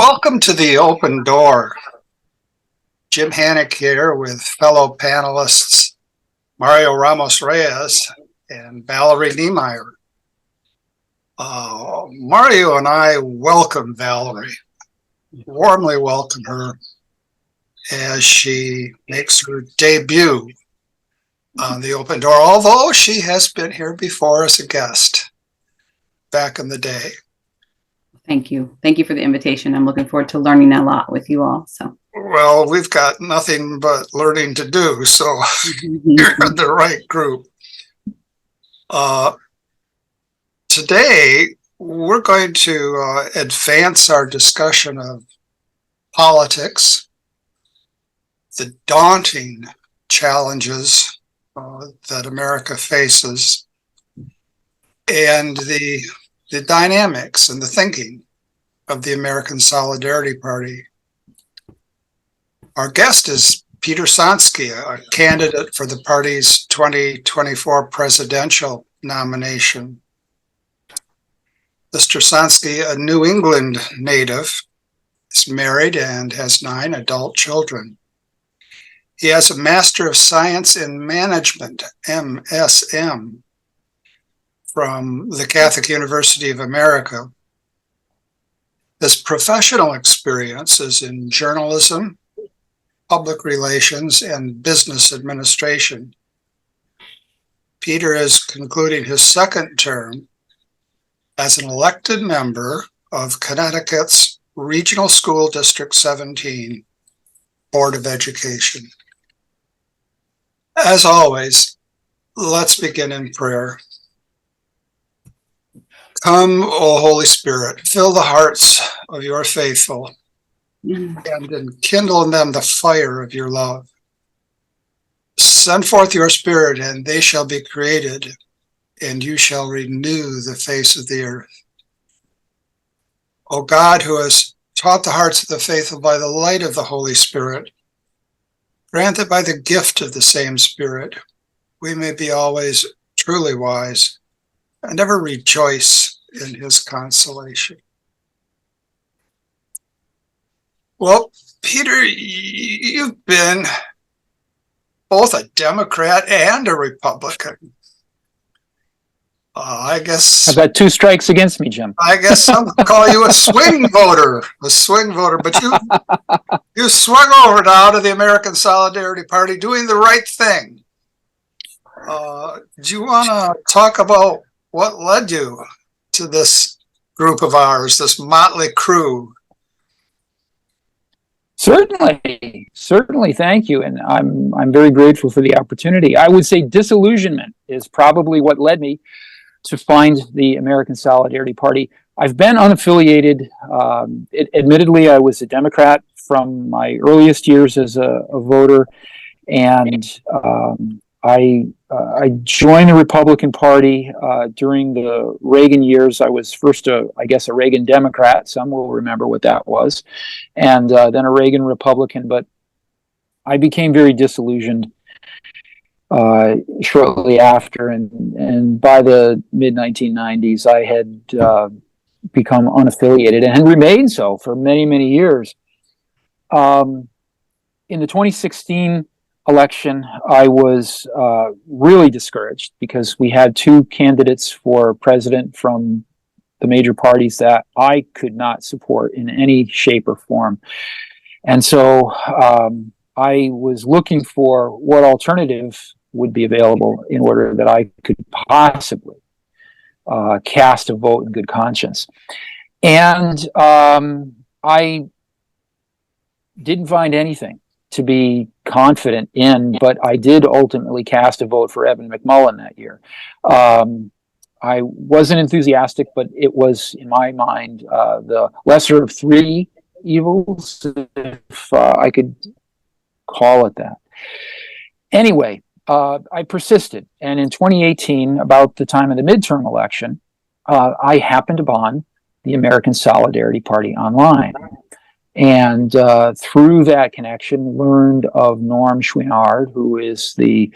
Welcome to the Open Door. Jim Hanink here with fellow panelists Mario Ramos-Reyes and Valerie Niemeyer. Mario and I welcome Valerie, warmly welcome her as she makes her debut on the Open Door, although she has been here before as a guest back in the day. Thank you. Thank you for the invitation. I'm looking forward to learning a lot with you all. Well, we've got nothing but learning to do, so you're in the right group. Today, we're going to advance our discussion of politics, the daunting challenges that America faces, and the dynamics and the thinking of the American Solidarity Party. Our guest is Peter Sonski, a candidate for the party's 2024 presidential nomination. Mr. Sonski, a New England native, is married and has 9 adult children. He has a Master of Science in Management, MSM, from the Catholic University of America. His professional experience is in journalism, public relations, and business administration. Peter is concluding his second term as an elected member of Connecticut's Regional School District 17 Board of Education. As always, let's begin in prayer. Come, O Holy Spirit, fill the hearts of your faithful and enkindle in them the fire of your love. Send forth your Spirit, and they shall be created, and you shall renew the face of the earth. O God, who has taught the hearts of the faithful by the light of the Holy Spirit, grant that by the gift of the same Spirit, we may be always truly wise and ever rejoice in his consolation. Well, Peter, you've been both a Democrat and a Republican. I guess I've got 2 strikes against me, Jim. I guess some call you a swing voter, but you swung over now to the American Solidarity Party doing the right thing. Do you want to talk about what led you to this group of ours, this motley crew? Certainly, thank you, and I'm very grateful for the opportunity. I would say disillusionment is probably what led me to find the American Solidarity Party. I've been unaffiliated. Admittedly, I was a Democrat from my earliest years as a voter, and I joined the Republican Party during the Reagan years. I was first, a Reagan Democrat. Some will remember what that was. And then a Reagan Republican. But I became very disillusioned shortly after. And by the mid-1990s, I had become unaffiliated and had remained so for many, many years. In the 2016 election, I was really discouraged because we had 2 candidates for president from the major parties that I could not support in any shape or form. And so I was looking for what alternative would be available in order that I could possibly cast a vote in good conscience. And I didn't find anything to be confident in, but I did ultimately cast a vote for Evan McMullin that year. I wasn't enthusiastic, but it was, in my mind, the lesser of 3 evils, if I could call it that. Anyway, I persisted, and in 2018, about the time of the midterm election, I happened upon the American Solidarity Party online. And through that connection, learned of Norm Chouinard, who is the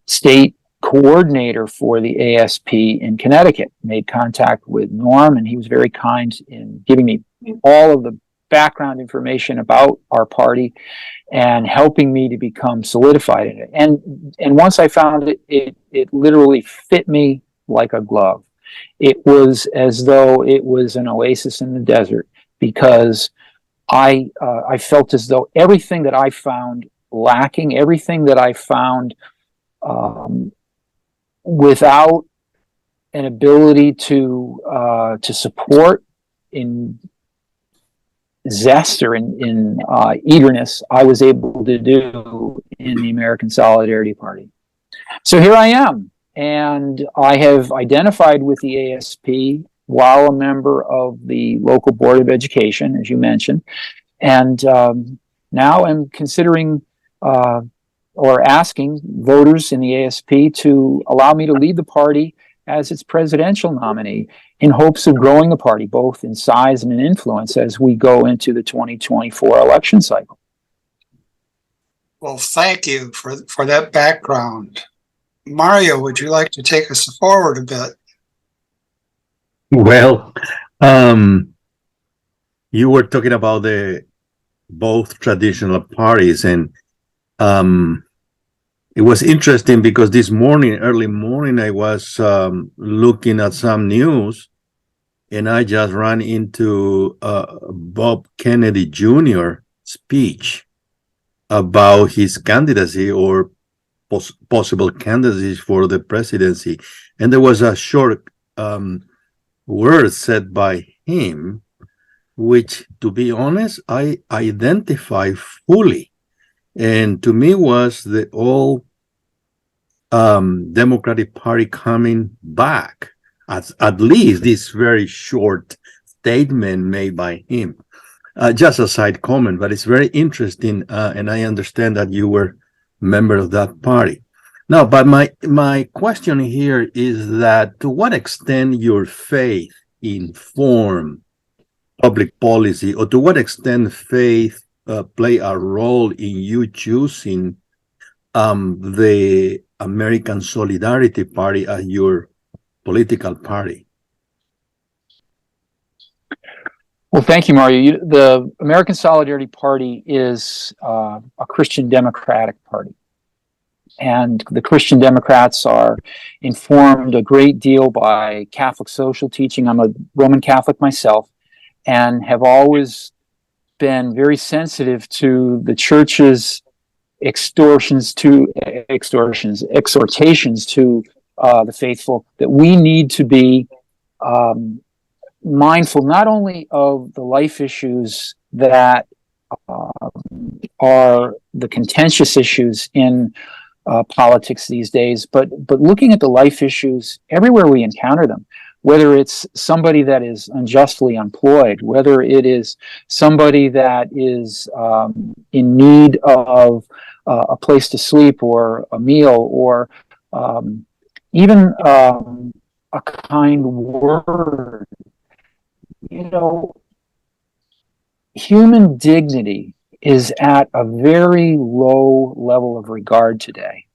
state coordinator for the ASP in Connecticut. Made contact with Norm, and he was very kind in giving me all of the background information about our party and helping me to become solidified in it. And once I found it, it literally fit me like a glove. It was as though it was an oasis in the desert, because I felt as though everything that I found lacking, everything that I found without an ability to support in zest or in eagerness, I was able to do in the American Solidarity Party. So here I am, and I have identified with the ASP while a member of the local Board of Education, as you mentioned, and now I'm considering or asking voters in the ASP to allow me to lead the party as its presidential nominee, in hopes of growing the party both in size and in influence as we go into the 2024 election cycle. Well, thank you for that background. Mario, would you like to take us forward a bit? Well, you were talking about the both traditional parties, and it was interesting because this morning, early morning, I was looking at some news, and I just ran into Bob Kennedy Jr. speech about his candidacy or possible candidacy for the presidency. And there was a short word said by him, which, to be honest, I identify fully. And to me was the old Democratic Party coming back, at least this very short statement made by him. Just a side comment, but it's very interesting, and I understand that you were a member of that party. Now, but my question here is that to what extent your faith inform public policy, or to what extent faith play a role in you choosing the American Solidarity Party as your political party? Well, thank you, Mario. The American Solidarity Party is a Christian Democratic party. And the Christian Democrats are informed a great deal by Catholic social teaching. I'm a Roman Catholic myself, and have always been very sensitive to the church's exhortations to the faithful, that we need to be mindful not only of the life issues that are the contentious issues in politics these days, but looking at the life issues everywhere we encounter them, whether it's somebody that is unjustly employed, whether it is somebody that is in need of a place to sleep or a meal, or even a kind word. You know, human dignity is at a very low level of regard today.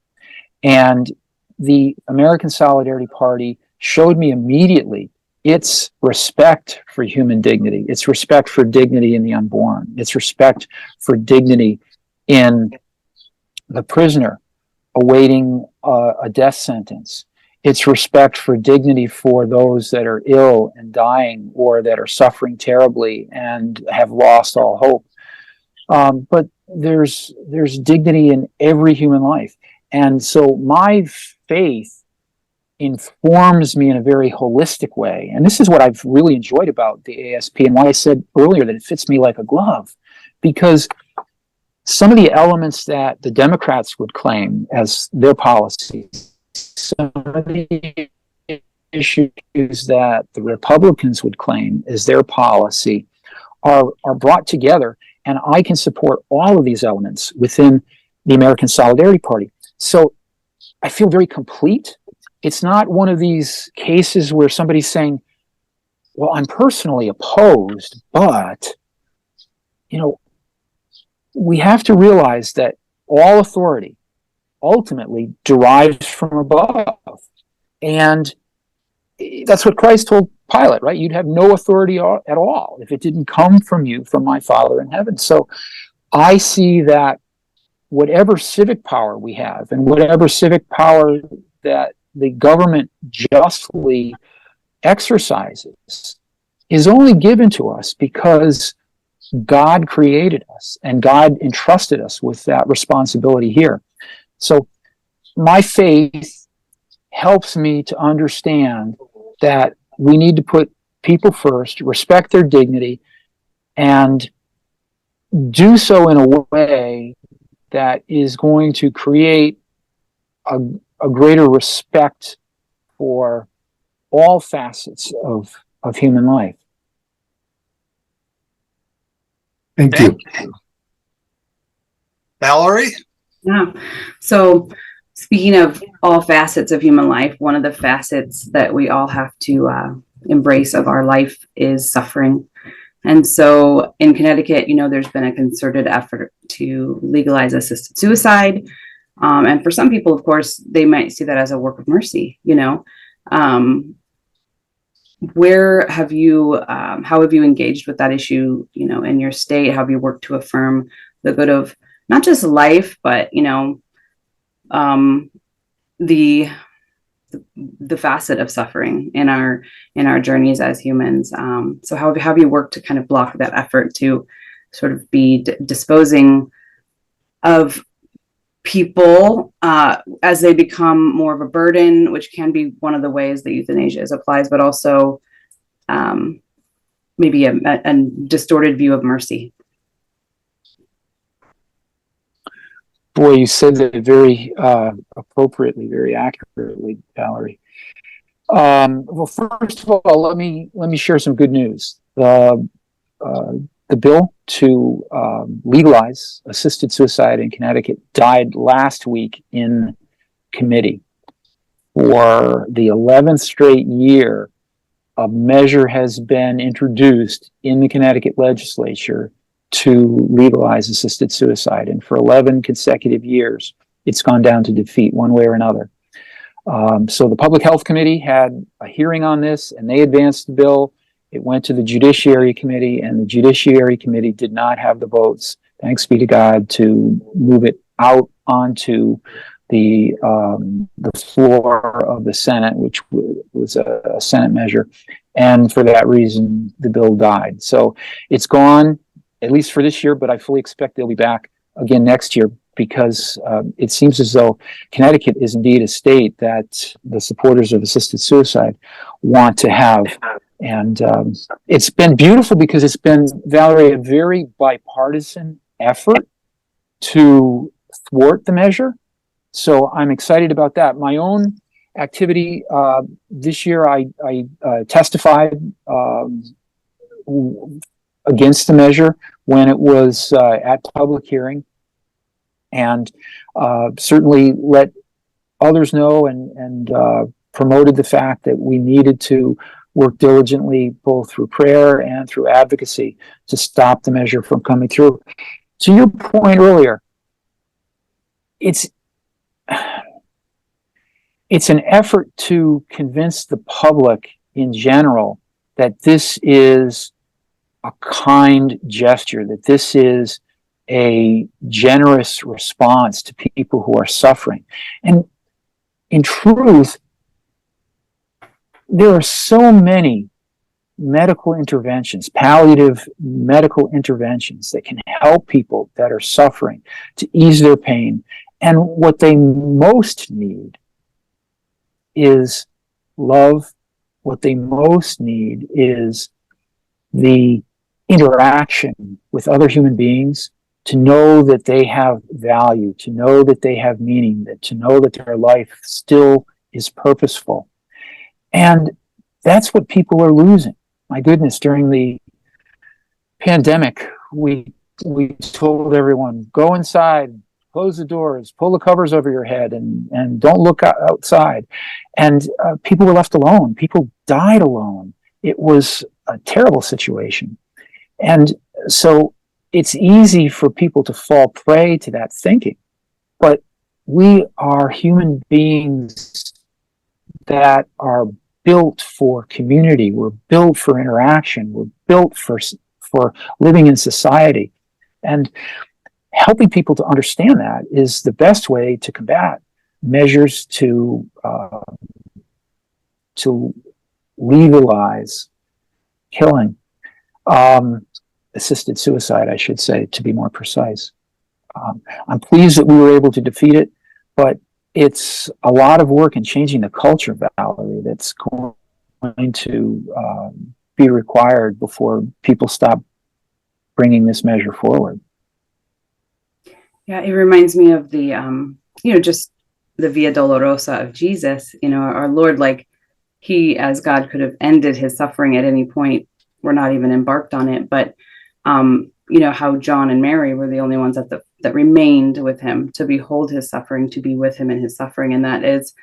And the American Solidarity Party showed me immediately its respect for human dignity, its respect for dignity in the unborn, its respect for dignity in the prisoner awaiting a death sentence, its respect for dignity for those that are ill and dying, or that are suffering terribly and have lost all hope. But there's dignity in every human life. And so my faith informs me in a very holistic way. And this is what I've really enjoyed about the ASP, and why I said earlier that it fits me like a glove, because some of the elements that the Democrats would claim as their policies, some of the issues that the Republicans would claim as their policy, are brought together, and I can support all of these elements within the American Solidarity Party. So I feel very complete. It's not one of these cases where somebody's saying, well, I'm personally opposed, but, you know, we have to realize that all authority ultimately derives from above. And that's what Christ told Pilate, right? You'd have no authority at all if it didn't come from you, from my Father in heaven. So I see that whatever civic power we have and whatever civic power that the government justly exercises is only given to us because God created us and God entrusted us with that responsibility here. So my faith helps me to understand that we need to put people first, respect their dignity, and do so in a way that is going to create a greater respect for all facets of human life. Thank you. Valerie? Yeah. So speaking of all facets of human life, one of the facets that we all have to embrace of our life is suffering. And so in Connecticut, there's been a concerted effort to legalize assisted suicide. And for some people, of course, they might see that as a work of mercy, Where have you, how have you engaged with that issue, in your state? How have you worked to affirm the good of not just life, but, the facet of suffering in our journeys as humans? So how have you worked to kind of block that effort to sort of be disposing of people as they become more of a burden, which can be one of the ways that euthanasia applies, but also maybe a distorted view of mercy? Boy, you said that very appropriately, very accurately, Valerie. Well, first of all, let me share some good news. The bill to legalize assisted suicide in Connecticut died last week in committee. For the 11th straight year, a measure has been introduced in the Connecticut legislature to legalize assisted suicide. And for 11 consecutive years, it's gone down to defeat one way or another. So the Public Health Committee had a hearing on this, and they advanced the bill. It went to the Judiciary Committee, and the Judiciary Committee did not have the votes, thanks be to God, to move it out onto the floor of the Senate, which was a Senate measure. And for that reason, the bill died. So it's gone, at least for this year, but I fully expect they'll be back again next year, because it seems as though Connecticut is indeed a state that the supporters of assisted suicide want to have. And it's been beautiful because it's been, Valerie, a very bipartisan effort to thwart the measure. So I'm excited about that. My own activity this year, I testified against the measure when it was at public hearing, and certainly let others know and promoted the fact that we needed to work diligently both through prayer and through advocacy to stop the measure from coming through. To your point earlier, it's an effort to convince the public in general that this is a kind gesture, that this is a generous response to people who are suffering. And in truth, there are so many medical interventions, palliative medical interventions that can help people that are suffering to ease their pain. And what they most need is love. What they most need is the interaction with other human beings, to know that they have value, to know that they have meaning, that to know that their life still is purposeful. And that's what people are losing. My goodness, during the pandemic, we told everyone, go inside, close the doors, pull the covers over your head, and don't look outside. And people were left alone. People died alone. It was a terrible situation. And so it's easy for people to fall prey to that thinking. But we are human beings that are built for community. We're built for interaction. We're built for living in society. And helping people to understand that is the best way to combat measures to legalize killing, assisted suicide, I should say, to be more precise. I'm pleased that we were able to defeat it, but it's a lot of work in changing the culture, Valerie, that's going to be required before people stop bringing this measure forward. Yeah, it reminds me of the, just the Via Dolorosa of Jesus. Our Lord, like he, as God, could have ended his suffering at any point. We're not even embarked on it, but how John and Mary were the only ones that remained with him to behold his suffering, to be with him in his suffering. And that is,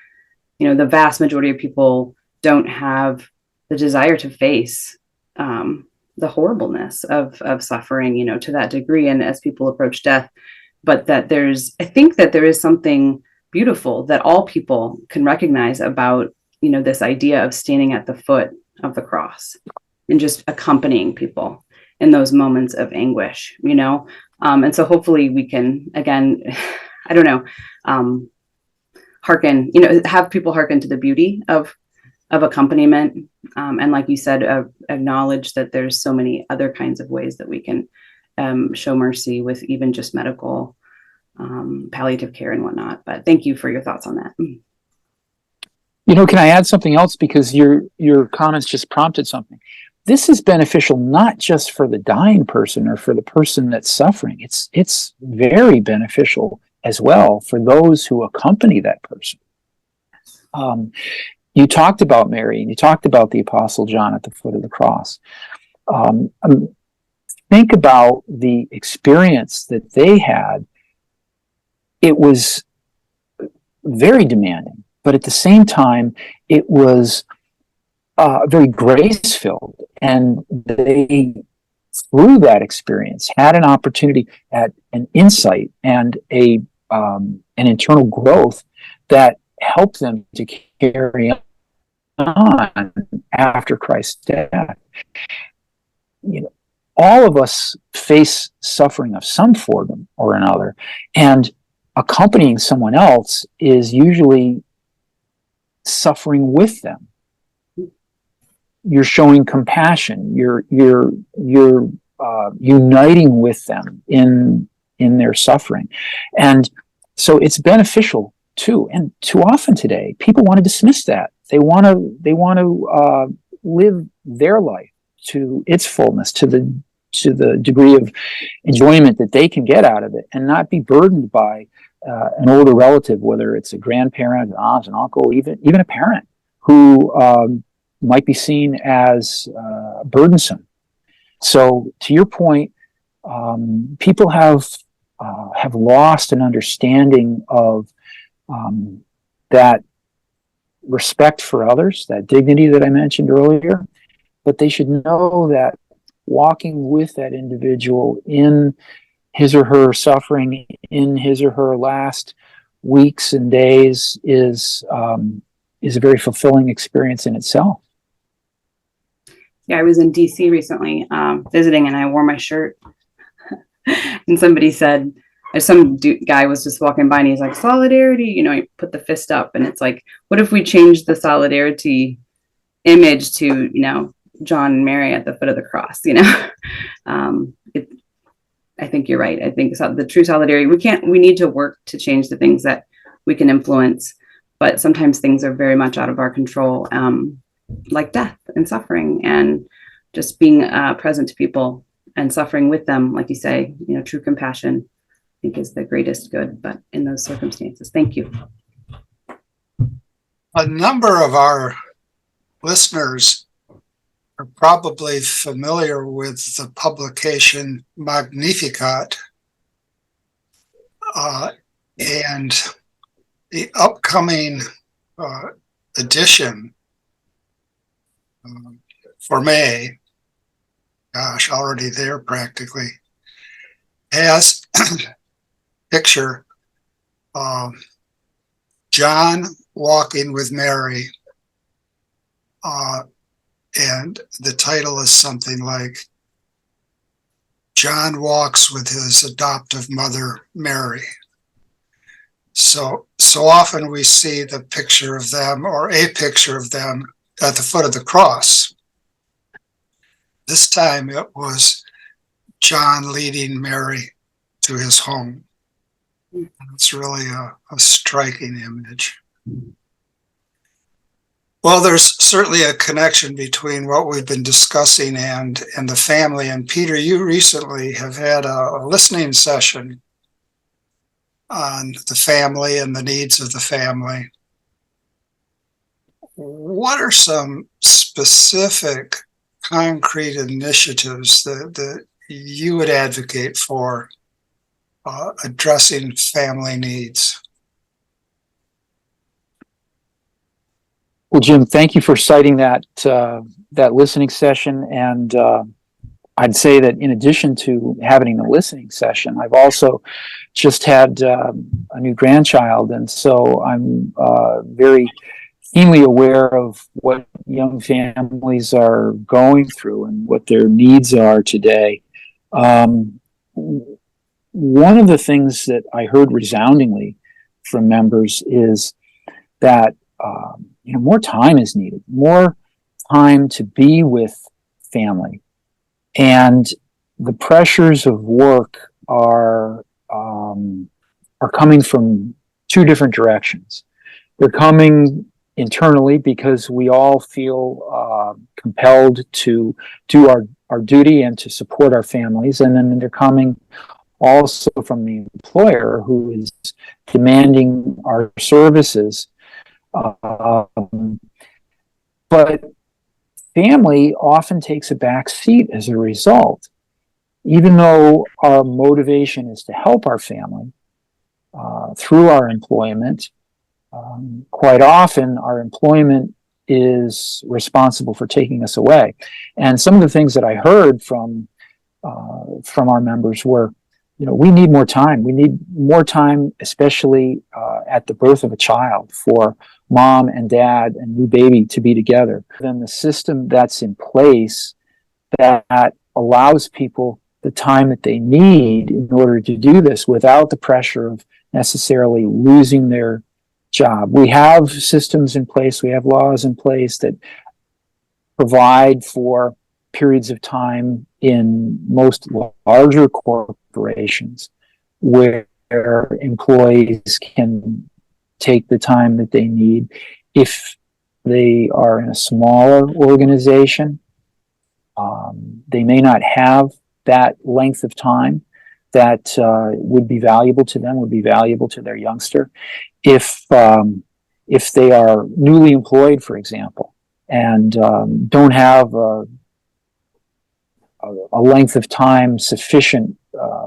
the vast majority of people don't have the desire to face the horribleness of suffering, to that degree. And as people approach death, but that I think that there is something beautiful that all people can recognize about, this idea of standing at the foot of the cross and just accompanying people in those moments of anguish, and so hopefully we can, again, I don't know, hearken, have people hearken to the beauty of accompaniment. And like you said, acknowledge that there's so many other kinds of ways that we can show mercy with even just medical palliative care and whatnot. But thank you for your thoughts on that. Can I add something else? Because your comments just prompted something. This is beneficial not just for the dying person or for the person that's suffering. It's very beneficial as well for those who accompany that person. You talked about Mary, and you talked about the Apostle John at the foot of the cross. Think about the experience that they had. It was very demanding, but at the same time, it was very grace-filled, and they, through that experience, had an opportunity at an insight and an internal growth that helped them to carry on after Christ's death. All of us face suffering of some form or another, and accompanying someone else is usually suffering with them. You're showing compassion. You're uniting with them in their suffering, and so it's beneficial too. And too often today, people want to dismiss that. They want to live their life to its fullness, to the degree of enjoyment that they can get out of it, and not be burdened by an older relative, whether it's a grandparent, an aunt, an uncle, even a parent who might be seen as burdensome. So, to your point, people have lost an understanding of that respect for others, that dignity that I mentioned earlier. But they should know that walking with that individual in his or her suffering, in his or her last weeks and days, is a very fulfilling experience in itself. Yeah, I was in DC recently visiting, and I wore my shirt. And somebody said, some guy was just walking by, and he's like, solidarity, he put the fist up, and it's like, what if we change the solidarity image to, John and Mary at the foot of the cross, I think you're right. I think the true solidarity, we need to work to change the things that we can influence, but sometimes things are very much out of our control, like death and suffering, and just being present to people and suffering with them, like you say, true compassion, I think, is the greatest good, but in those circumstances. Thank you. A number of our listeners are probably familiar with the publication Magnificat, and the upcoming edition for May, already there practically, has picture John walking with Mary And the title is something like John Walks with His Adoptive Mother, Mary. So often we see the picture of them or a picture of them at the foot of the cross. This time it was John leading Mary to his home. It's really a striking image. Well, there's certainly a connection between what we've been discussing and the family. And Peter, you recently have had a listening session on the family and the needs of the family. What are some specific concrete initiatives that you would advocate for addressing family needs? Well, Jim, thank you for citing that listening session. And I'd say that in addition to having the listening session, I've also just had a new grandchild. And so I'm very keenly aware of what young families are going through and what their needs are today. One of the things that I heard resoundingly from members is that more time is needed, more time to be with family. And the pressures of work are coming from two different directions. They're coming internally because we all feel compelled to do our duty and to support our families. And then they're coming also from the employer who is demanding our services. But family often takes a back seat as a result. Even though our motivation is to help our family through our employment, quite often our employment is responsible for taking us away. And some of the things that I heard from our members were, we need more time. We need more time, especially at the birth of a child, for mom and dad and new baby to be together. Then the system that's in place that allows people the time that they need in order to do this without the pressure of necessarily losing their job. We have systems in place, we have laws in place that provide for periods of time in most larger corporations where employees can take the time that they need. If they are in a smaller organization, they may not have that length of time that would be valuable to them, would be valuable to their youngster. If they are newly employed, for example, and don't have a length of time sufficient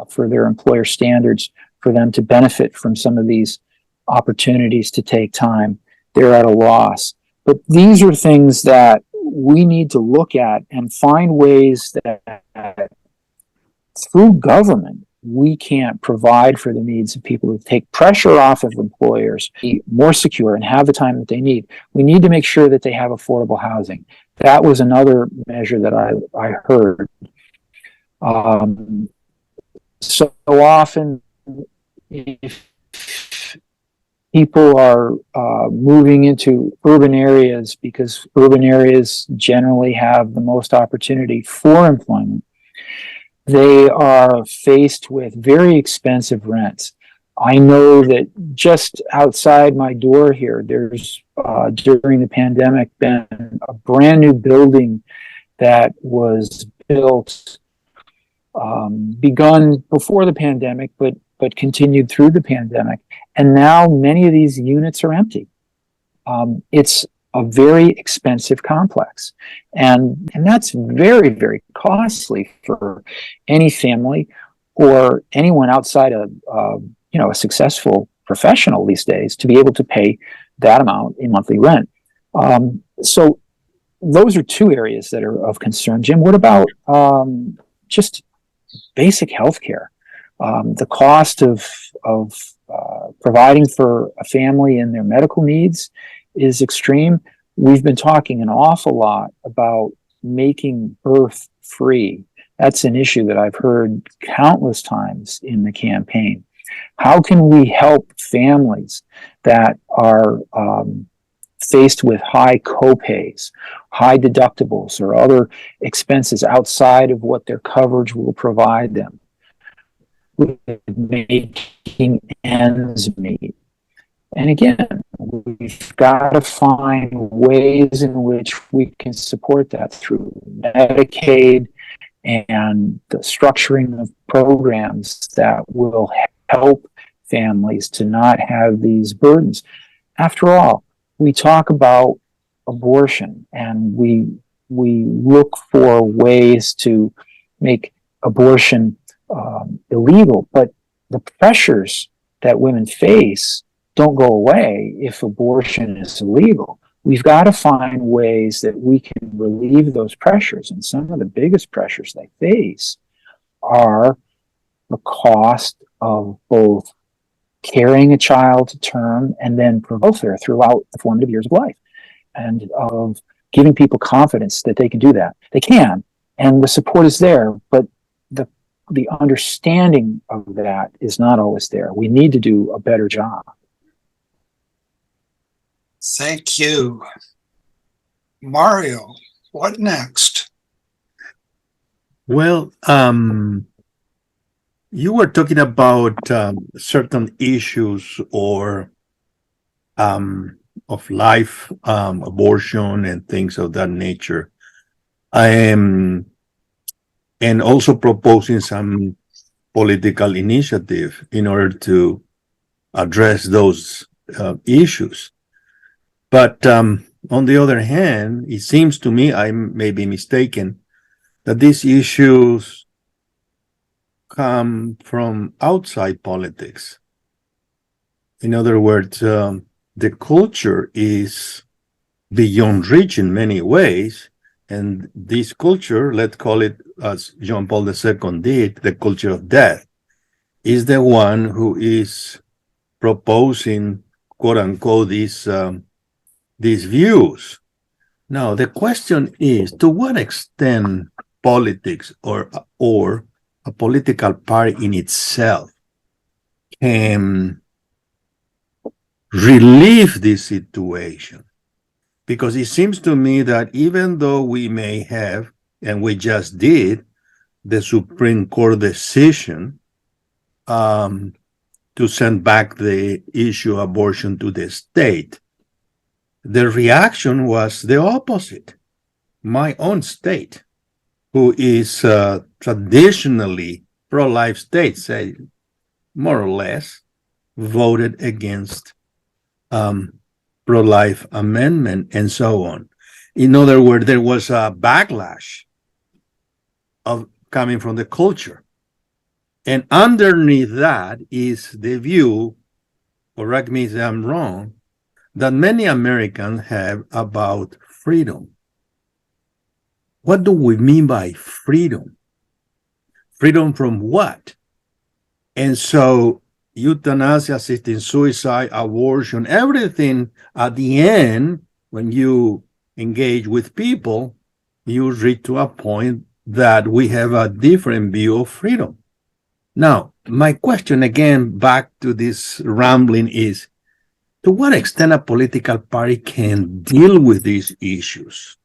for their employer standards for them to benefit from some of these opportunities to take time, they're at a loss. But these are things that we need to look at and find ways that through government we can't provide for the needs of people, to take pressure off of employers, be more secure and have the time that they need. We need to make sure that they have affordable housing. That was another measure that I heard. So often, if people are moving into urban areas because urban areas generally have the most opportunity for employment, they are faced with very expensive rents. I know that just outside my door here, there's during the pandemic been a brand new building that was built, begun before the pandemic, but continued through the pandemic. And now many of these units are empty. It's a very expensive complex. And that's very, very costly for any family or anyone outside of, a successful professional these days to be able to pay that amount in monthly rent. So those are two areas that are of concern. Jim, what about just basic health care? The cost of providing for a family and their medical needs is extreme. we've been talking an awful lot about making birth free. That's an issue that I've heard countless times in the campaign. How can we help families that are faced with high copays, high deductibles, or other expenses outside of what their coverage will provide them, with making ends meet? And again, we've got to find ways in which we can support that through Medicaid and the structuring of programs that will help families to not have these burdens. After all, we talk about abortion and we look for ways to make abortion illegal, but the pressures that women face don't go away if abortion is illegal. We've got to find ways that we can relieve those pressures. And some of the biggest pressures they face are the cost of both carrying a child to term and then welfare throughout the formative years of life, and of giving people confidence that they can do that. They can, and the support is there, but the understanding of that is not always there. We need to do a better job. Thank you. Mario, what next? Well, you were talking about certain issues or of life, abortion and things of that nature. And also proposing some political initiative in order to address those issues. But on the other hand, it seems to me, I may be mistaken, that these issues come from outside politics. In other words, the culture is beyond reach in many ways. And this culture, let's call it, as John Paul II did, the culture of death, is the one who is proposing, quote unquote, these views. Now, the question is, to what extent politics or a political party in itself can relieve this situation? Because it seems to me that even though we may have, and we just did, the Supreme Court decision to send back the issue of abortion to the state, the reaction was the opposite. My own state, who is traditionally pro-life state, say more or less, voted against pro-life amendment and so on. In other words, there was a backlash of coming from the culture. And underneath that is the view, correct me if I'm wrong, that many Americans have about freedom. What do we mean by freedom? Freedom from what? And so euthanasia, assisted suicide, abortion, everything at the end, when you engage with people, you reach to a point that we have a different view of freedom. Now, my question again, back to this rambling, is to what extent a political party can deal with these issues?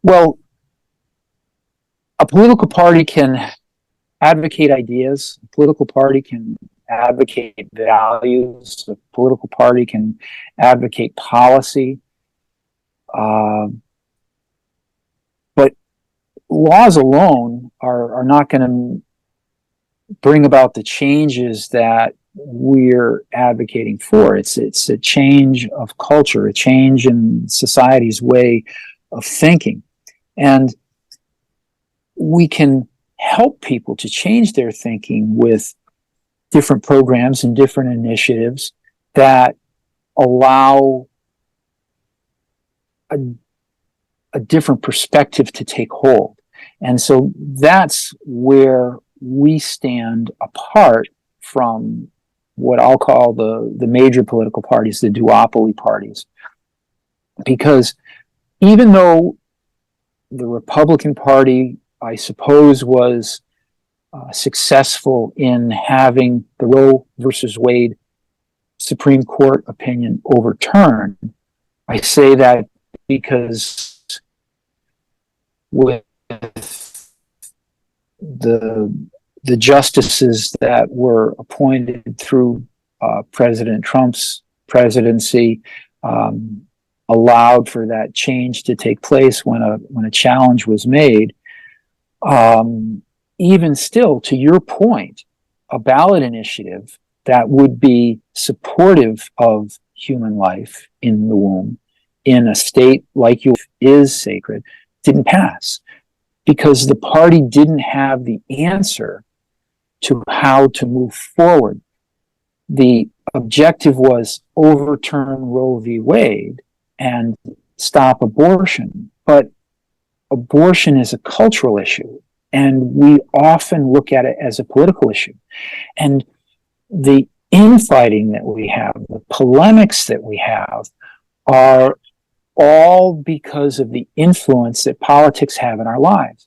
Well, a political party can advocate ideas. A political party can advocate values. A political party can advocate policy. But laws alone are not going to bring about the changes that we're advocating for. It's a change of culture, a change in society's way of thinking. And we can help people to change their thinking with different programs and different initiatives that allow a different perspective to take hold. And so that's where we stand apart from what I'll call the major political parties, the duopoly parties. Because even though the Republican Party, I suppose, was successful in having the Roe versus Wade Supreme Court opinion overturned, I say that because with the justices that were appointed through President Trump's presidency allowed for that change to take place when a challenge was made. Even still, to your point, a ballot initiative that would be supportive of human life in the womb in a state like yours is sacred didn't pass because the party didn't have the answer to how to move forward. The objective was overturn Roe v. Wade and stop abortion, but abortion is a cultural issue, and we often look at it as a political issue. And the infighting that we have, the polemics that we have, are all because of the influence that politics have in our lives.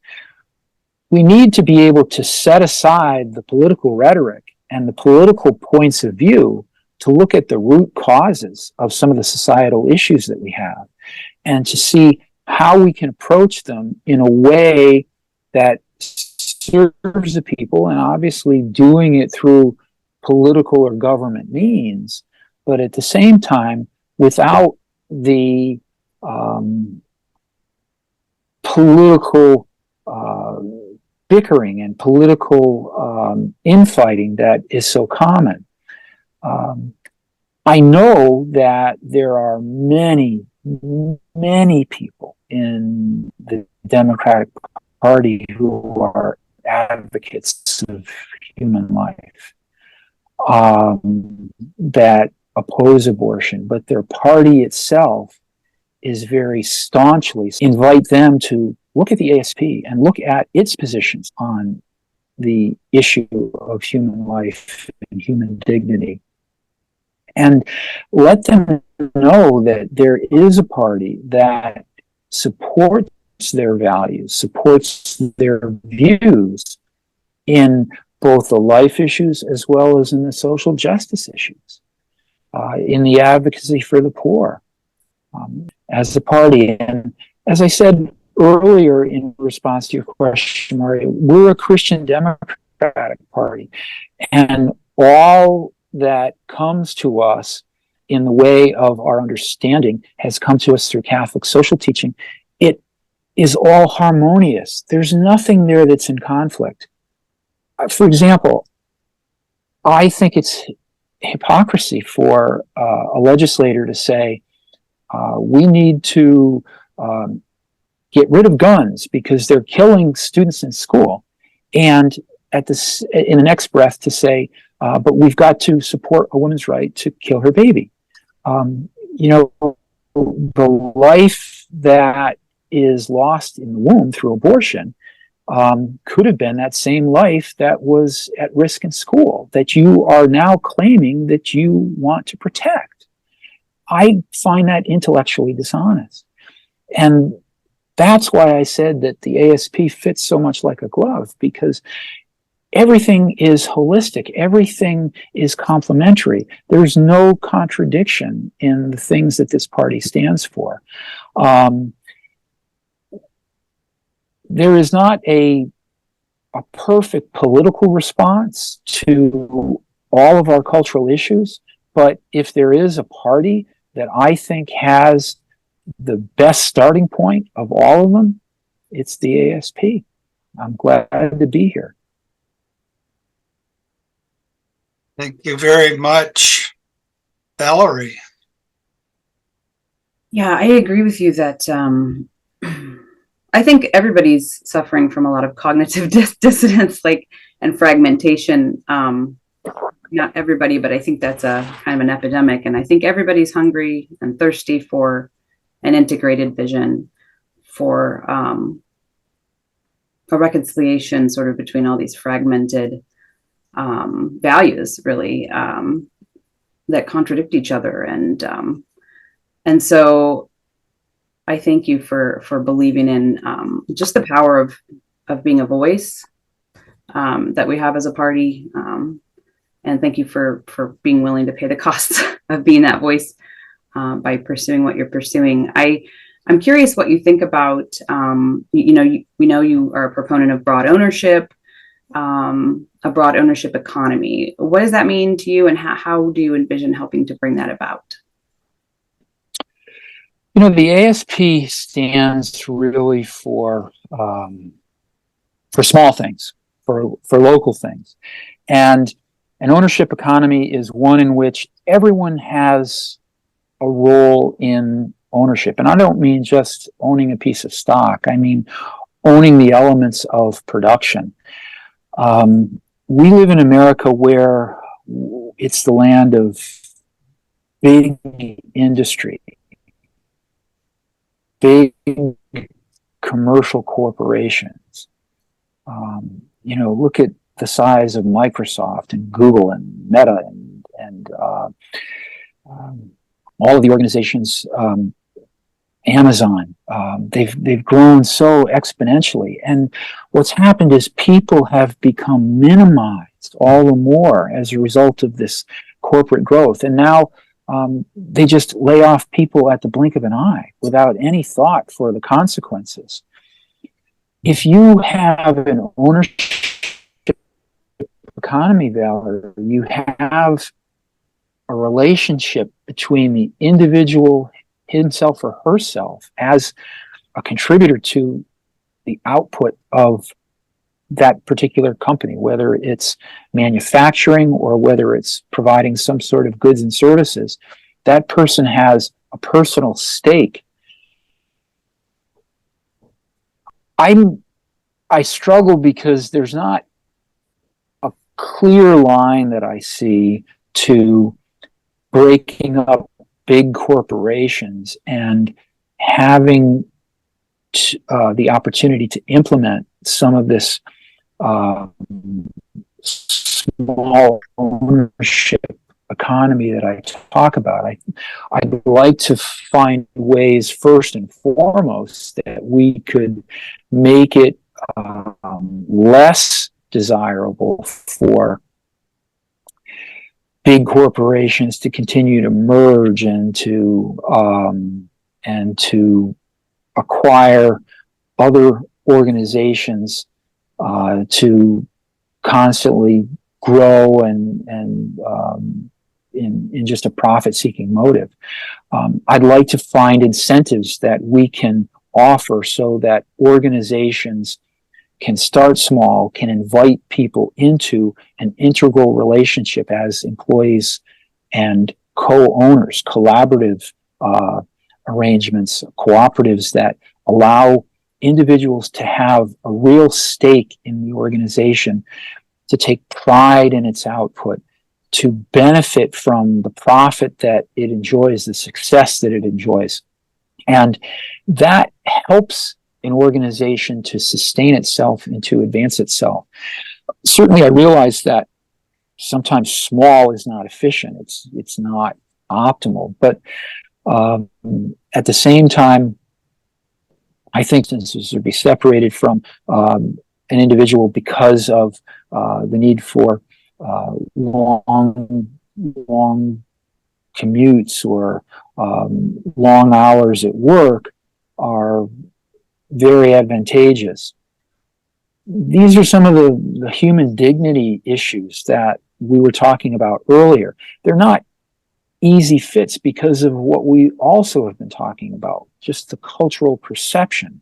We need to be able to set aside the political rhetoric and the political points of view to look at the root causes of some of the societal issues that we have and to see how we can approach them in a way that serves the people, and obviously doing it through political or government means, but at the same time, without the political bickering and political infighting that is so common. I know that there are many people in the Democratic Party who are advocates of human life that oppose abortion, but their party itself is very staunchly invite them to look at the ASP and look at its positions on the issue of human life and human dignity, and let them know that there is a party that supports their values, supports their views in both the life issues as well as in the social justice issues, in the advocacy for the poor, as a party. And as I said earlier in response to your question, Maria, we're a Christian Democratic Party, and all that comes to us in the way of our understanding has come to us through Catholic social teaching. It is all harmonious. There's nothing there that's in conflict. For example, I think it's hypocrisy for a legislator to say, we need to get rid of guns because they're killing students in school, and in the next breath to say, but we've got to support a woman's right to kill her baby. The life that is lost in the womb through abortion could have been that same life that was at risk in school that you are now claiming that you want to protect. I find that intellectually dishonest. And that's why I said that the ASP fits so much like a glove, because everything is holistic. Everything is complementary. There's no contradiction in the things that this party stands for. There is not a perfect political response to all of our cultural issues, but if there is a party that I think has the best starting point of all of them, it's the ASP. I'm glad to be here. Thank you very much, Valerie. Yeah, I agree with you that I think everybody's suffering from a lot of cognitive dissonance, and fragmentation. Not everybody, but I think that's a kind of an epidemic. And I think everybody's hungry and thirsty for an integrated vision, for a reconciliation sort of between all these fragmented values really that contradict each other. And so I thank you for believing in just the power of being a voice that we have as a party. And thank you for being willing to pay the costs of being that voice by pursuing what you're pursuing. I'm curious what you think about, we know you are a proponent of broad ownership, a broad ownership economy. What does that mean to you, and how do you envision helping to bring that about? The ASP stands really for small things, for local things. And an ownership economy is one in which everyone has a role in ownership. And I don't mean just owning a piece of stock. I mean owning the elements of production. We live in America where it's the land of big industry, big commercial corporations. Look at the size of Microsoft and Google and Meta and all of the organizations, Amazon. They've grown so exponentially, and what's happened is people have become minimized all the more as a result of this corporate growth, and now they just lay off people at the blink of an eye without any thought for the consequences. If you have an ownership economy, Valerie, you have a relationship between the individual himself or herself as a contributor to the output of that particular company, whether it's manufacturing or whether it's providing some sort of goods and services. That person has a personal stake. I struggle because there's not a clear line that I see to breaking up big corporations and having the opportunity to implement some of this small ownership economy that I talk about. I'd like to find ways, first and foremost, that we could make it less desirable for big corporations to continue to merge and to acquire other organizations to constantly grow and in just a profit-seeking motive. I'd like to find incentives that we can offer so that organizations can start small, can invite people into an integral relationship as employees and co-owners, collaborative arrangements, cooperatives that allow individuals to have a real stake in the organization, to take pride in its output, to benefit from the profit that it enjoys, the success that it enjoys. And that helps an organization to sustain itself and to advance itself. Certainly, I realize that sometimes small is not efficient. It's not optimal. But at the same time, I think instances would be separated from an individual because of the need for long commutes or long hours at work are very advantageous. These are some of the human dignity issues that we were talking about earlier. They're not easy fits because of what we also have been talking about, just the cultural perception.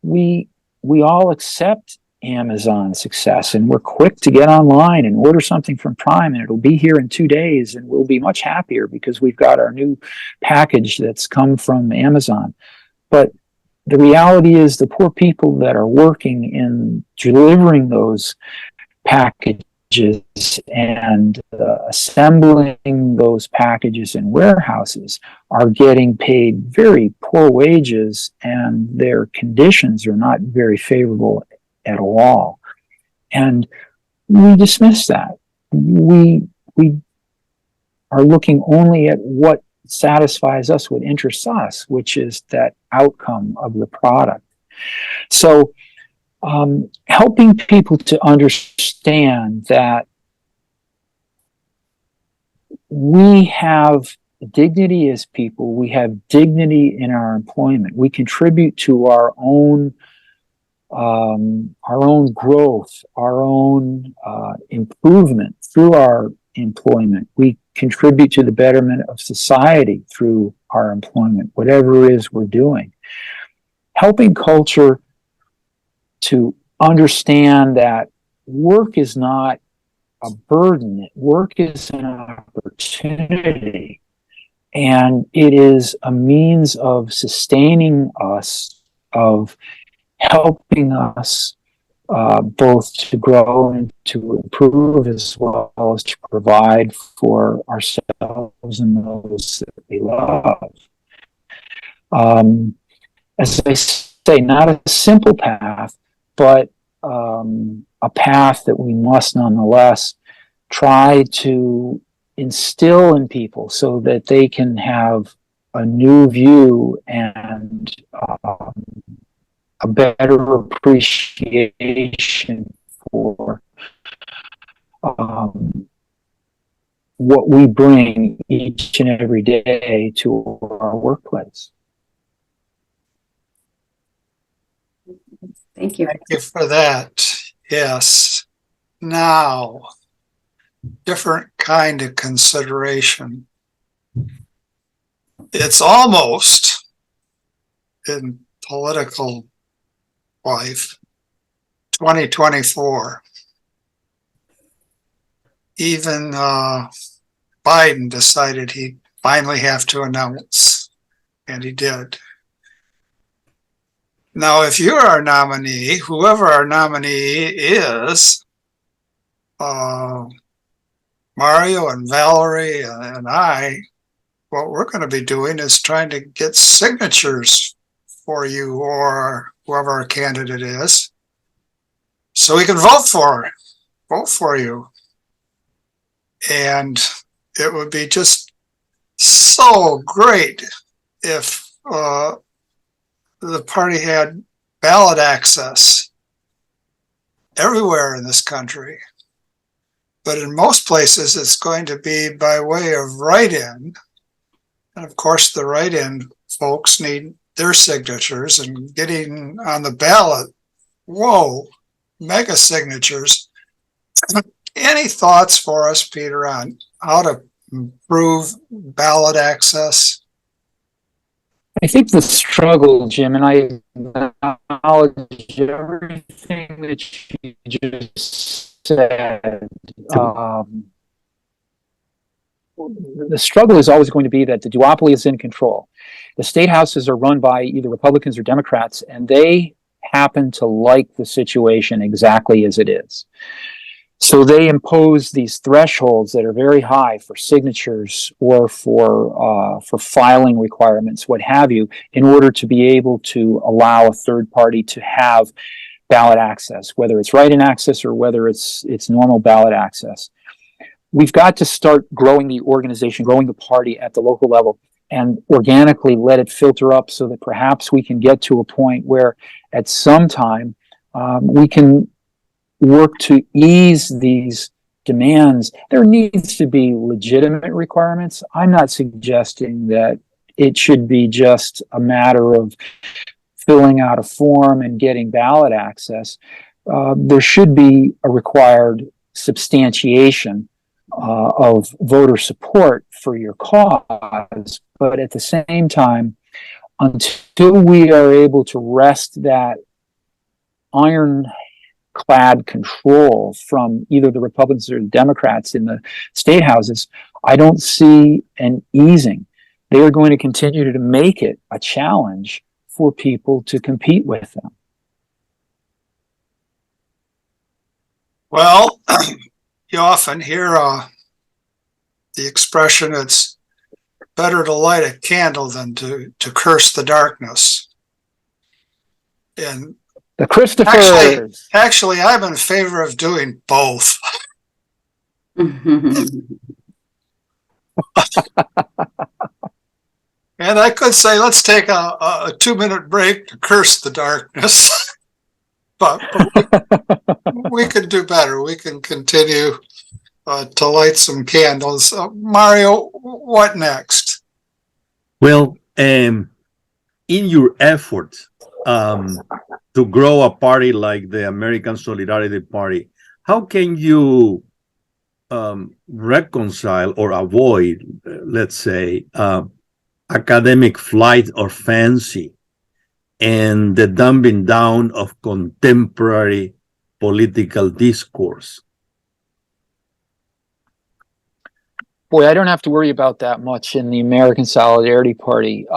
We all accept Amazon's success, and we're quick to get online and order something from Prime, and it'll be here in 2 days, and we'll be much happier because we've got our new package that's come from Amazon. But the reality is the poor people that are working in delivering those packages and assembling those packages in warehouses are getting paid very poor wages, and their conditions are not very favorable at all. And we dismiss that. We are looking only at what satisfies us, what interests us, which is that outcome of the product. So helping people to understand that we have dignity as people, we have dignity in our employment, we contribute to our own growth, our own improvement through our employment. We contribute to the betterment of society through our employment, whatever it is we're doing. Helping culture to understand that work is not a burden, work is an opportunity, and it is a means of sustaining us, of helping us both to grow and to improve, as well as to provide for ourselves and those that we love. As I say, not a simple path, but a path that we must nonetheless try to instill in people so that they can have a new view and a better appreciation for what we bring each and every day to our workplace. Thank you. Thank you for that. Yes. Now, different kind of consideration. It's almost in political life 2024. Even Biden decided he'd finally have to announce, and he did. Now, if you're our nominee, whoever our nominee is, Mario and Valerie and I, what we're going to be doing is trying to get signatures for you or whoever our candidate is, so we can vote for you. And it would be just so great if the party had ballot access everywhere in this country. But in most places, it's going to be by way of write-in. And of course, the write-in folks need their signatures, and getting on the ballot, whoa, mega signatures. Any thoughts for us, Peter, on how to improve ballot access? I think the struggle, Jim, and I acknowledge everything that you just said. The struggle is always going to be that the duopoly is in control. The state houses are run by either Republicans or Democrats, and they happen to like the situation exactly as it is. So they impose these thresholds that are very high for signatures or for filing requirements, what have you, in order to be able to allow a third party to have ballot access, whether it's write-in access or whether it's normal ballot access. We've got to start growing the organization, growing the party at the local level, and organically let it filter up so that perhaps we can get to a point where at some time we can work to ease these demands. There needs to be legitimate requirements. I'm not suggesting that it should be just a matter of filling out a form and getting ballot access. There should be a required substantiation of voter support for your cause. But at the same time, until we are able to wrest that ironclad control from either the Republicans or the Democrats in the state houses, I don't see an easing. They are going to continue to make it a challenge for people to compete with them. Well, you often hear the expression, it's better to light a candle than to curse the darkness. And The Christophers. Actually, I'm in favor of doing both. And I could say, let's take a 2-minute break to curse the darkness. but we can do better. We can continue to light some candles. Mario, what next? Well, in your efforts to grow a party like the American Solidarity Party, how can you reconcile or avoid, let's say, academic flight or fancy and the dumbing down of contemporary political discourse? Boy, I don't have to worry about that much in the American Solidarity Party.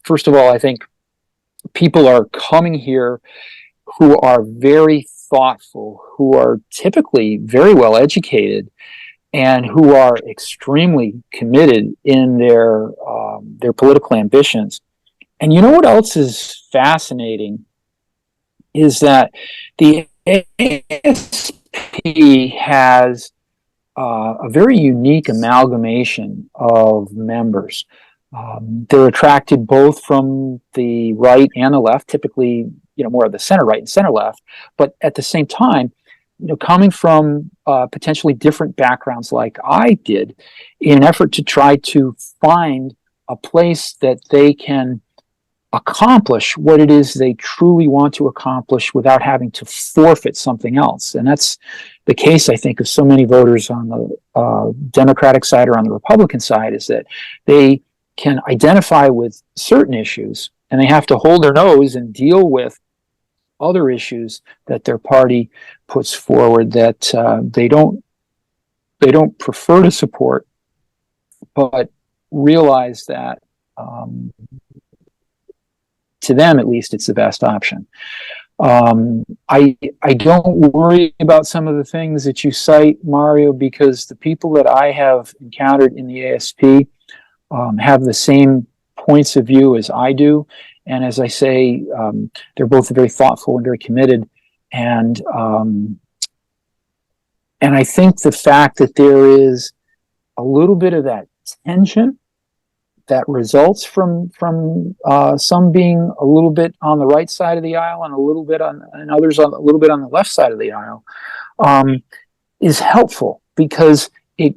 First of all, I think people are coming here who are very thoughtful, who are typically very well educated, and who are extremely committed in their political ambitions. And you know what else is fascinating is that the ASP has a very unique amalgamation of members. They're attracted both from the right and the left, typically, more of the center right and center left, but at the same time, coming from potentially different backgrounds like I did, in an effort to try to find a place that they can accomplish what it is they truly want to accomplish without having to forfeit something else. And that's the case, I think, of so many voters on the Democratic side or on the Republican side, is that they can identify with certain issues and they have to hold their nose and deal with other issues that their party puts forward that they don't prefer to support, but realize that to them, at least, it's the best option. I don't worry about some of the things that you cite, Mario, because the people that I have encountered in the ASP have the same points of view as I do. And as I say, they're both very thoughtful and very committed. And I think the fact that there is a little bit of that tension that results from some being a little bit on the right side of the aisle and others a little bit on the left side of the aisle, is helpful, because it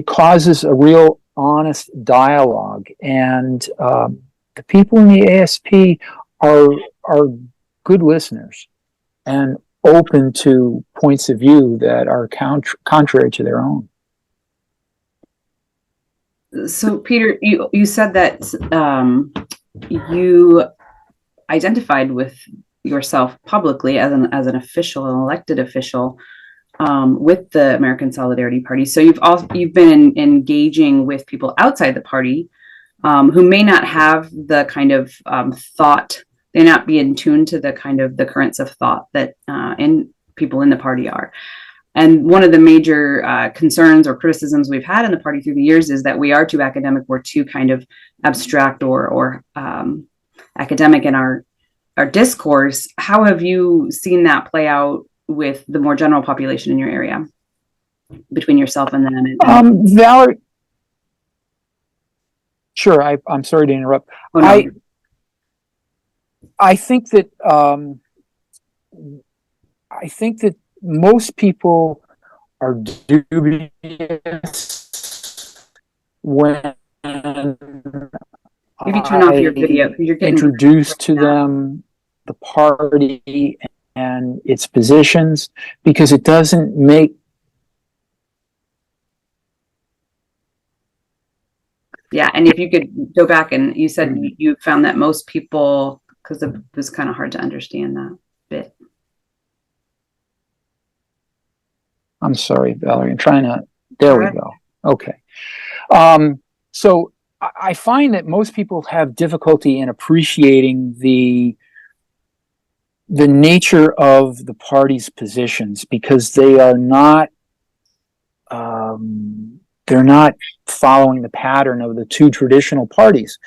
causes a real honest dialogue. And the people in the ASP are good listeners and open to points of view that are contrary to their own. So, Peter, you said that you identified with yourself publicly as an official, an elected official, with the American Solidarity Party. So you've been engaging with people outside the party who may not have the kind of thought, they not be in tune to the kind of the currents of thought that people in the party are. And one of the major concerns or criticisms we've had in the party through the years is that we are too academic, we're too kind of abstract or academic in our discourse. How have you seen that play out with the more general population in your area, between yourself and them? Valerie, sure. I'm sorry to interrupt. Oh, no. I think that most people are dubious when Maybe turn off your video. You're getting introduced to them the party and its positions, because it doesn't make. Yeah, and if you could go back, and you said you found that most people, because it was kind of hard to understand that bit. I'm sorry, Valerie. I'm trying to. There we go. Okay. So I find that most people have difficulty in appreciating the nature of the party's positions, because they are not. They're not following the pattern of the two traditional parties,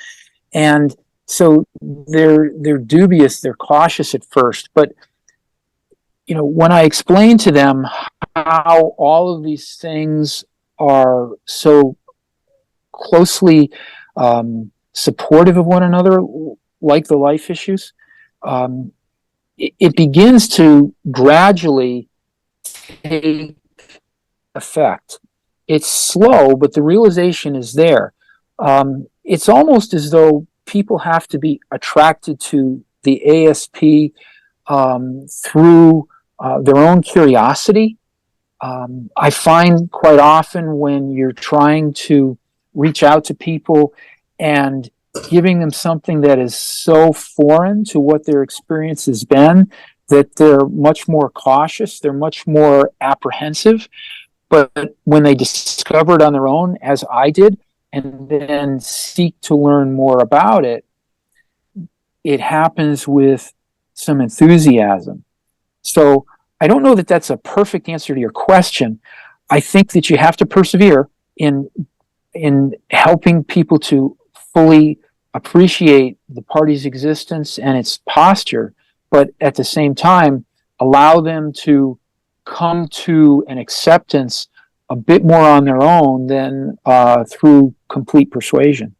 and so they're dubious. They're cautious at first, but when I explain to them how all of these things are so closely supportive of one another, like the life issues, it begins to gradually take effect. It's slow, but the realization is there. It's almost as though people have to be attracted to the ASP through their own curiosity. I find quite often when you're trying to reach out to people and giving them something that is so foreign to what their experience has been, that they're much more cautious, they're much more apprehensive. But when they discover it on their own, as I did, and then seek to learn more about it, it happens with some enthusiasm. So I don't know that that's a perfect answer to your question. I think that you have to persevere in helping people to fully appreciate the party's existence and its posture, but at the same time, allow them to come to an acceptance a bit more on their own than through complete persuasion.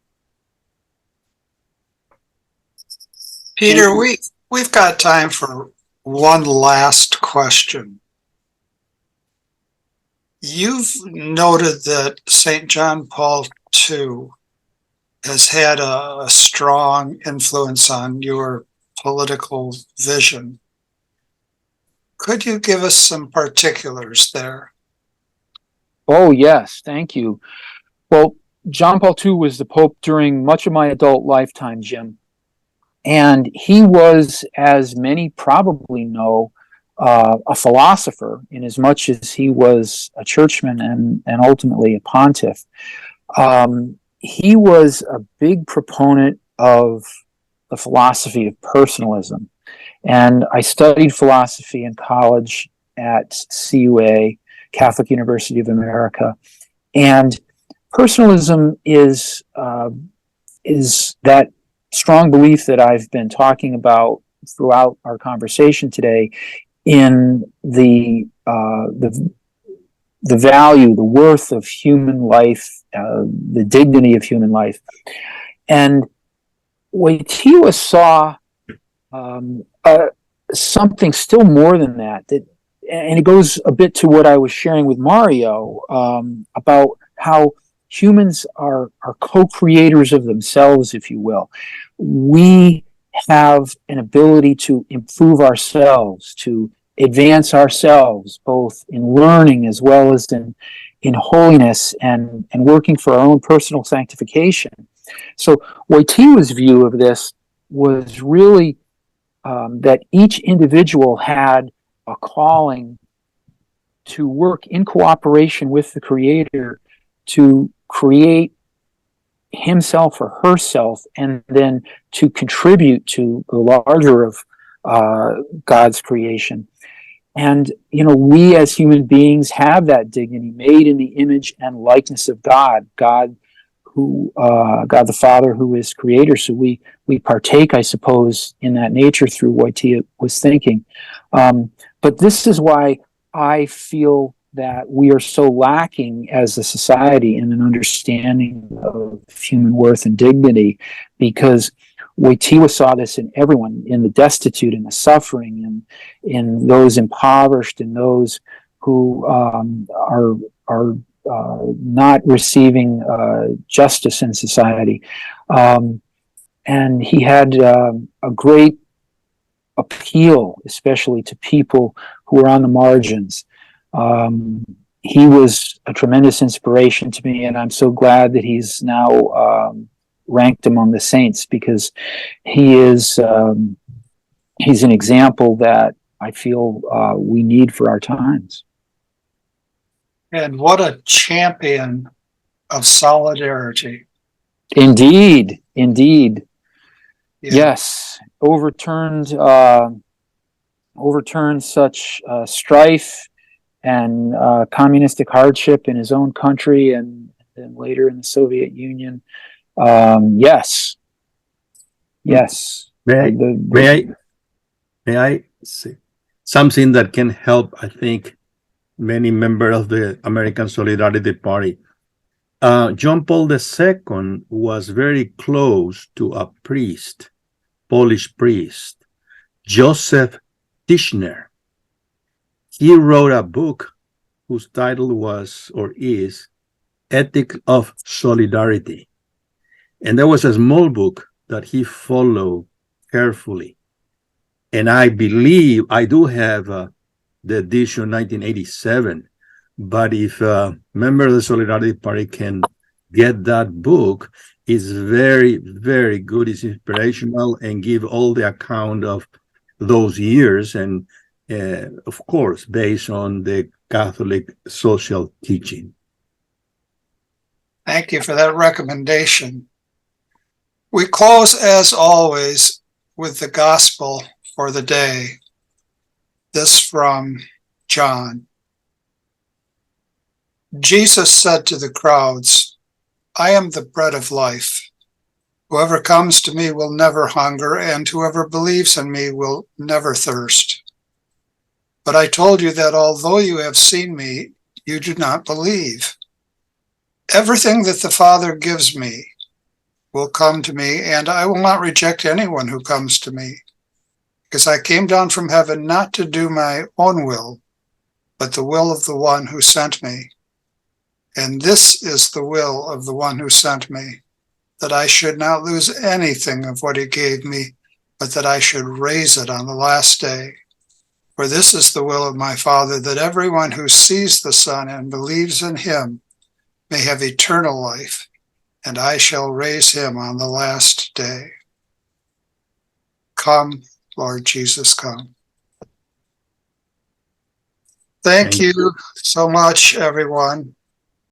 Peter, we've got time for one last question. You've noted that St. John Paul II has had a strong influence on your political vision. Could you give us some particulars there? Oh, yes. Thank you. Well, John Paul II was the Pope during much of my adult lifetime, Jim. And he was, as many probably know, a philosopher in as much as he was a churchman and ultimately a pontiff. He was a big proponent of the philosophy of personalism. And I studied philosophy in college at CUA, Catholic University of America. And personalism is that strong belief that I've been talking about throughout our conversation today in the value, the worth of human life, the dignity of human life. And Wojtyła saw something still more than that, and it goes a bit to what I was sharing with Mario about how humans are co-creators of themselves, if you will. We have an ability to improve ourselves, to advance ourselves, both in learning as well as in holiness and working for our own personal sanctification. So Wojtyła's view of this was really that each individual had a calling to work in cooperation with the Creator to create himself or herself, and then to contribute to the larger of God's creation. And, we as human beings have that dignity, made in the image and likeness of God, God the Father, who is Creator. So we partake, I suppose, in that nature through Wojtyła was thinking. But this is why I feel that we are so lacking as a society in an understanding of human worth and dignity, because Wojtyła saw this in everyone, in the destitute, in the suffering, and in those impoverished, and those who are not receiving justice in society. And he had a great appeal, especially to people who are on the margins. He was a tremendous inspiration to me, and I'm so glad that he's now ranked among the saints, because he's an example that I feel we need for our times. And what a champion of solidarity. Indeed. Yeah. Yes. Overturned such strife and communistic hardship in his own country, and then later in the Soviet Union. Yes. May I say something that can help, I think, many members of the American Solidarity Party. John Paul II was very close to a priest, Polish priest, Joseph Tischner. He wrote a book whose title was or is Ethic of Solidarity. And there was a small book that he followed carefully. And I believe I do have the edition 1987. But if a member of the Solidarity Party can get that book, it's very, very good. It's inspirational and give all the account of those years. And of course, based on the Catholic social teaching. Thank you for that recommendation. We close, as always, with the gospel for the day. This from John. Jesus said to the crowds, I am the bread of life. Whoever comes to me will never hunger, and whoever believes in me will never thirst. But I told you that although you have seen me, you do not believe. Everything that the Father gives me will come to me, and I will not reject anyone who comes to me, because I came down from heaven not to do my own will, but the will of the one who sent me. And this is the will of the one who sent me, that I should not lose anything of what he gave me, but that I should raise it on the last day. For this is the will of my Father, that everyone who sees the Son and believes in him may have eternal life, and I shall raise him on the last day. Come, Lord Jesus, come. Thank you so much, everyone.